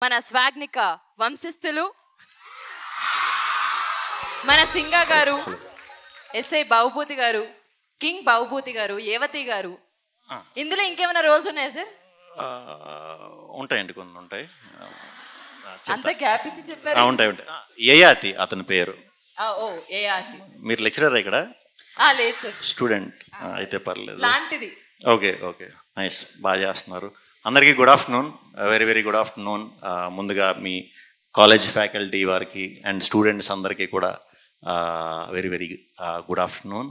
మన స్వాగ్నిక వంశస్థులు మన సింగా గారు, ఎస్ఐ బాబుభూతి గారు, కింగ్ బాబుభూతి గారు, ఏవతి గారు. ఇందులో ఇంకేమైనా రోల్స్ ఉన్నాయా సార్? ఉంటాయండి, కొన్ని ఉంటాయి. అంత గ్యాప్ ఇచ్చి చెప్పారు. ఉంటాయి ఉంటాయి. ఏయాతి అతని పేరు. ఓ ఏయాతి. మీరు లెక్చరర్ ఇక్కడ? లేదు సార్, స్టూడెంట్ అయితే పర్లేదు. లాంటిది. ఓకే ఓకే, నైస్, బాగా చేస్తున్నారు. అందరికీ good afternoon, very very good afternoon. ముందుగా మీ కాలేజ్ ఫ్యాకల్టీ వారికి అండ్ స్టూడెంట్స్ అందరికీ కూడా వెరీ వెరీ గుడ్ ఆఫ్టర్నూన్.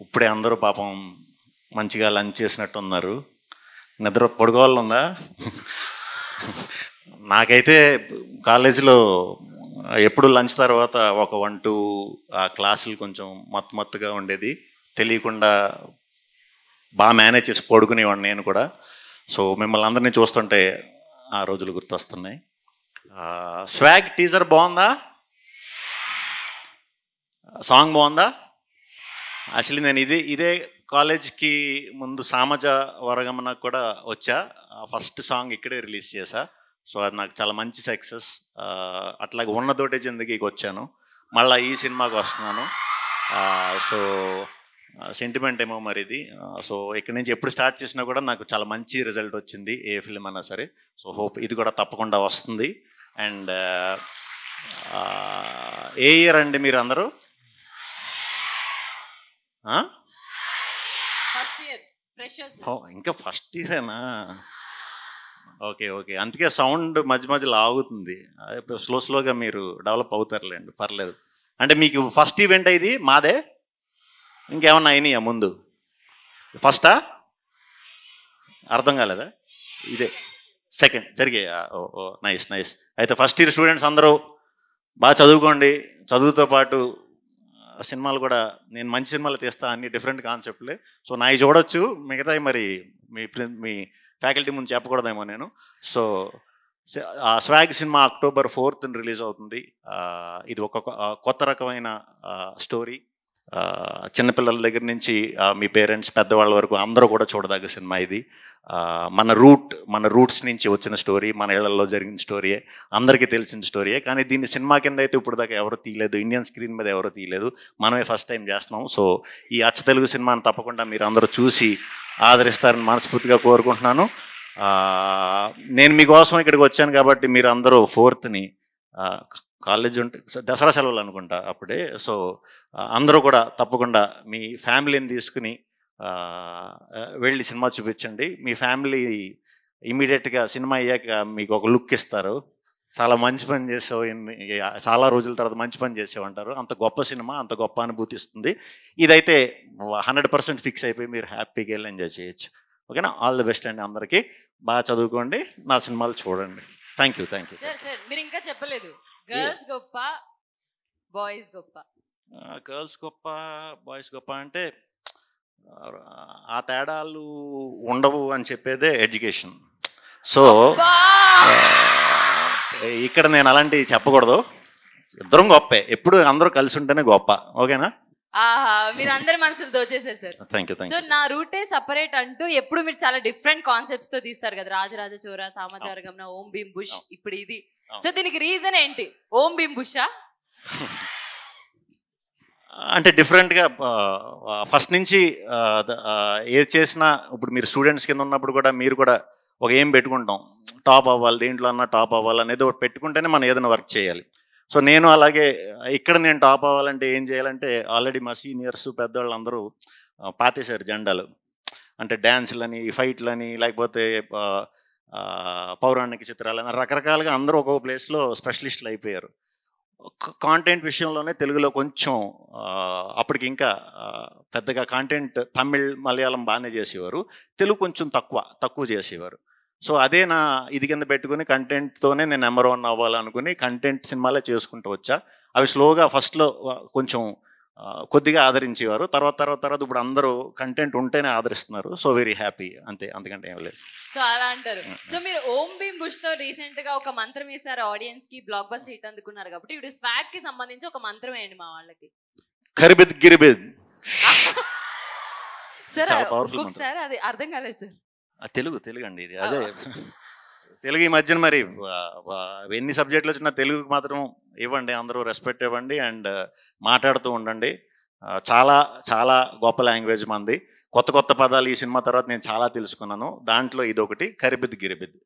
ఇప్పుడే అందరూ పాపం మంచిగా లంచ్ చేసినట్టు ఉన్నారు. నిద్ర పడుకోవాలనుందా? నాకైతే కాలేజీలో ఎప్పుడు లంచ్ తర్వాత ఒక 1-2 క్లాసులు కొంచెం మత్తుగా ఉండేది, తెలియకుండా బాగా మేనేజ్ చేసి పడుకునేవాడిని నేను కూడా. సో మిమ్మల్ని అందరినీ చూస్తుంటే ఆ రోజులు గుర్తొస్తున్నాయి. స్వాగ్ టీజర్ బాగుందా? సాంగ్ బాగుందా? యాక్చువల్లీ నేను ఇదే కాలేజ్కి ముందు సామజ వరగమన కూడా వచ్చా. ఫస్ట్ సాంగ్ ఇక్కడే రిలీజ్ చేశా. సో అది నాకు చాలా మంచి సక్సెస్. అట్లాగే ఉన్నతోటే జిందగీకి వచ్చాను, మళ్ళీ ఈ సినిమాకి వస్తున్నాను. సో సెంటిమెంట్ ఏమో మరి ఇది. సో ఇక్కడి నుంచి ఎప్పుడు స్టార్ట్ చేసినా కూడా నాకు చాలా మంచి రిజల్ట్ వచ్చింది, ఏ ఫిల్మ్ అన్నా సరే. సో హోప్ ఇది కూడా తప్పకుండా వస్తుంది. అండ్ ఏ ఇయర్ అండి మీరు అందరూ? ఇంకా ఫస్ట్ ఇయరేనా? ఓకే ఓకే, అందుకే సౌండ్ మధ్య మధ్యలో ఆగుతుంది. స్లోగా మీరు డెవలప్ అవుతారులేండి, పర్లేదు. అంటే మీకు ఫస్ట్ ఈవెంట్ ఇది మాదే? ఇంకేమన్నా అయినాయా ముందు? ఫస్టా? అర్థం కాలేదా? ఇదే సెకండ్ జరిగాయా? ఓ నైస్ నైస్. అయితే ఫస్ట్ ఇయర్ స్టూడెంట్స్ అందరూ బాగా చదువుకోండి. చదువుతో పాటు సినిమాలు కూడా, నేను మంచి సినిమాలు తీస్తా, అన్ని డిఫరెంట్ కాన్సెప్ట్లే. సో నాయి చూడొచ్చు, మిగతాయి మరి మీ ఫ్యాకల్టీ ముందు చెప్పకూడదేమో నేను. So swag cinema October 4th release అవుతుంది. ఇది ఒక కొత్త రకమైన స్టోరీ. చిన్నపిల్లల దగ్గర నుంచి మీ పేరెంట్స్ పెద్దవాళ్ళ వరకు అందరూ కూడా చూడదగ్గ సినిమా ఇది. మన రూట్స్ నుంచి వచ్చిన స్టోరీ, మన ఇళ్లలో జరిగిన స్టోరీయే, అందరికీ తెలిసిన స్టోరీయే. కానీ దీన్ని సినిమా కింద అయితే ఇప్పుడు దాకా ఎవరు తీయలేదు, ఇండియన్ స్క్రీన్ మీద ఎవరు తీయలేదు, మనమే ఫస్ట్ టైం చేస్తున్నాం. సో ఈ అచ్చ తెలుగు సినిమాని తప్పకుండా మీరు అందరూ చూసి ఆదరిస్తారని మనస్ఫూర్తిగా కోరుకుంటున్నాను. నేను మీకోసం ఇక్కడికి వచ్చాను కాబట్టి మీరు అందరూ 4th కాలేజ్ ఉంటే దసరా సెలవులు అనుకుంటా అప్పుడే. సో అందరూ కూడా తప్పకుండా మీ ఫ్యామిలీని తీసుకుని వెళ్ళి సినిమా చూపించండి. మీ ఫ్యామిలీ ఇమీడియట్గా సినిమా అయ్యాక మీకు ఒక లుక్ ఇస్తారు, చాలా మంచి పని చేసావు, చాలా రోజుల తర్వాత మంచి పని చేసావు. అంత గొప్ప సినిమా, అంత గొప్ప అనుభూతి ఇస్తుంది. ఇదైతే 100% ఫిక్స్ అయిపోయి మీరు హ్యాపీగా వెళ్ళి ఎంజాయ్ చేయొచ్చు. ఓకేనా? ఆల్ ది బెస్ట్ అండి అందరికీ. బాగా చదువుకోండి, నా సినిమాలు చూడండి. Thank you. మీరు ఇంకా చెప్పలేదు, గర్ల్స్ గొప్ప బాయ్స్ గొప్ప? గర్ల్స్ గొప్ప బాయ్స్ గొప్ప అంటే ఆ తేడాలు ఉండవు అని చెప్పేదే ఎడ్యుకేషన్. సో ఇక్కడ నేను అలాంటివి చెప్పకూడదు, ఇద్దరం గొప్పే, ఎప్పుడు అందరూ కలిసి ఉంటేనే గొప్ప. ఓకేనా? మీరు అందరి మనసులు దోచేసారు సార్. Thank you. సో నా రూటే సపరేట్ అంటూ ఎప్పుడు మీరు చాలా డిఫరెంట్ కాన్సెప్ట్స్ తో తీస్తారు కదా, రాజరాజ చోర, సామాచారగమన, ఓం భీమ్ బుష్, ఇప్పుడు ఇది. సో దీనికి రీజన్ ఏంటి? ఓం భీమ్ బుషా? అంటే డిఫరెంట్గా ఫస్ట్ నుంచి ఏది చేసినా, ఇప్పుడు మీరు స్టూడెంట్స్ కింద ఉన్నప్పుడు కూడా మీరు కూడా ఒక ఏం పెట్టుకుంటాం, టాప్ అవ్వాలి, దేంట్లో అన్నా టాప్ అవ్వాలి అనేది ఒకటి పెట్టుకుంటేనే మనం ఏదైనా వర్క్ చేయాలి. సో నేను అలాగే ఇక్కడ నేను టాప్ అవ్వాలంటే ఏం చేయాలంటే, ఆల్రెడీ మా సీనియర్స్ పెద్దవాళ్ళు అందరూ పాతేశారు జెండాలు. అంటే డ్యాన్స్లని, ఫైట్లని, లేకపోతే పౌరాణిక చిత్రాలని, రకరకాలుగా అందరూ ఒక్కొక్క ప్లేస్లో స్పెషలిస్టులు అయిపోయారు. కాంటెంట్ విషయంలోనే తెలుగులో కొంచెం అప్పటికి ఇంకా పెద్దగా కాంటెంట్ తమిళ్, మలయాళం బాగానే చేసేవారు, తెలుగు కొంచెం తక్కువ చేసేవారు. సో అదే నా ఇది కింద పెట్టుకుని కంటెంట్తోనే నేను నెంబర్ 1 అవ్వాలనుకుని కంటెంట్ సినిమాలే చేసుకుంటూ వచ్చా. అవి స్లోగా ఫస్ట్లో కొంచెం కొద్దిగా ఆదరించేవారు, తర్వాత ఇప్పుడు అందరూ కంటెంట్ ఉంటేనే ఆదరిస్తున్నారు. సో వెరీ హ్యాపీ, అంతే, అంతకంటే ఏం లేదు. సో అలా అంటారు. సో మీరు ఓం భీమ్ బుష్ తో రీసెంట్ గా ఒక మంత్రం వేసారు, ఆడియన్స్ కి బ్లాక్ బస్టర్ హిట్ అందుకున్నారు కాబట్టి ఇప్పుడు స్వాగ్ కి సంబంధించి ఒక మంత్రం వేయండి మా వాళ్ళకి. ఖరిబిద్ గిరిబిద్. సార్ అది అర్థం కాలేదు సార్. తెలుగు అండి ఇది. అదే తెలుగు ఈ మధ్యన మరి ఎన్ని సబ్జెక్టులు వచ్చినా తెలుగుకి మాత్రం ఇవ్వండి, అందరూ రెస్పెక్ట్ ఇవ్వండి అండ్ మాట్లాడుతూ ఉండండి. చాలా చాలా గొప్ప లాంగ్వేజ్ మంది. కొత్త కొత్త పదాలు ఈ సినిమా తర్వాత నేను చాలా తెలుసుకున్నాను. దాంట్లో ఇదొకటి, కరిబిద్ది గిరిబిద్ది.